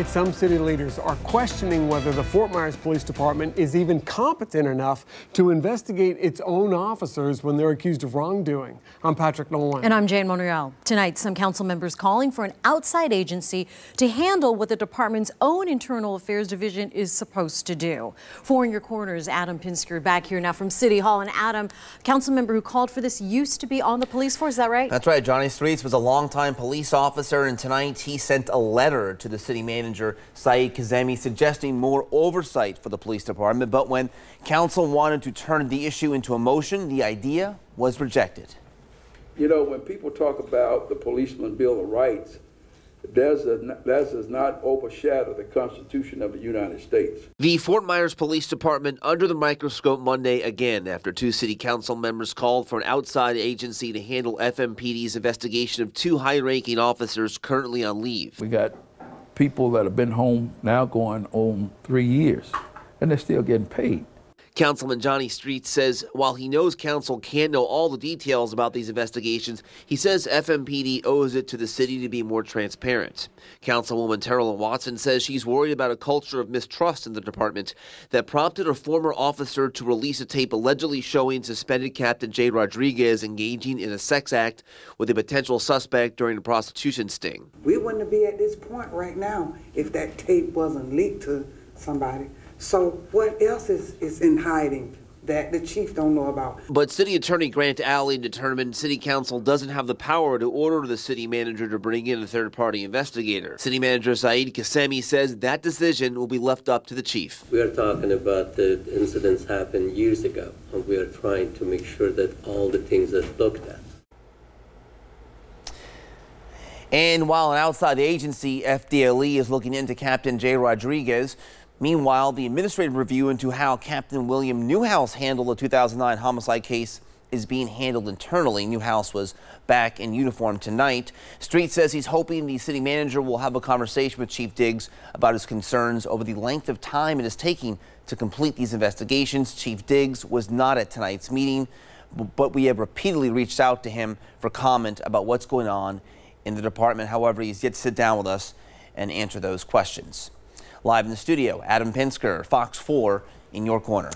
Some city leaders are questioning whether the Fort Myers Police Department is even competent enough to investigate its own officers when they're accused of wrongdoing. I'm Patrick Nolan. And I'm Jane Monreal. Tonight, some council members calling for an outside agency to handle what the department's own internal affairs division is supposed to do. For In Your Corner's Adam Pinsker back here now from City Hall. And Adam, council member who called for this used to be on the police force, is that right? That's right. Johnny Streets was a longtime police officer, and tonight he sent a letter to the city manager Saeed Kazemi suggesting more oversight for the police department. But when council wanted to turn the issue into a motion, the idea was rejected. You know, when people talk about the Policeman's Bill of Rights, that does not overshadow the Constitution of the United States. The Fort Myers Police Department under the microscope Monday again after two city council members called for an outside agency to handle FMPD's investigation of two high-ranking officers currently on leave. We got people that have been home now going on 3 years, and they're still getting paid. Councilman Johnny Streets says while he knows council can't know all the details about these investigations, he says FMPD owes it to the city to be more transparent. Councilwoman Terrell Watson says she's worried about a culture of mistrust in the department that prompted a former officer to release a tape allegedly showing suspended Captain Jay Rodriguez engaging in a sex act with a potential suspect during a prostitution sting. We wouldn't be at this point right now if that tape wasn't leaked to somebody. So what else is in hiding that the chief don't know about? But City Attorney Grant Alley determined City Council doesn't have the power to order the city manager to bring in a third-party investigator. City Manager Saeed Kazemi says that decision will be left up to the chief. We are talking about the incidents happened years ago, and we are trying to make sure that all the things are looked at. And while an outside agency, FDLE, is looking into Captain Jay Rodriguez, meanwhile, the administrative review into how Captain William Newhouse handled the 2009 homicide case is being handled internally. Newhouse was back in uniform tonight. Street says he's hoping the city manager will have a conversation with Chief Diggs about his concerns over the length of time it is taking to complete these investigations. Chief Diggs was not at tonight's meeting, but we have repeatedly reached out to him for comment about what's going on in the department. However, he's yet to sit down with us and answer those questions. Live in the studio, Adam Pinsker, Fox 4 in your corner.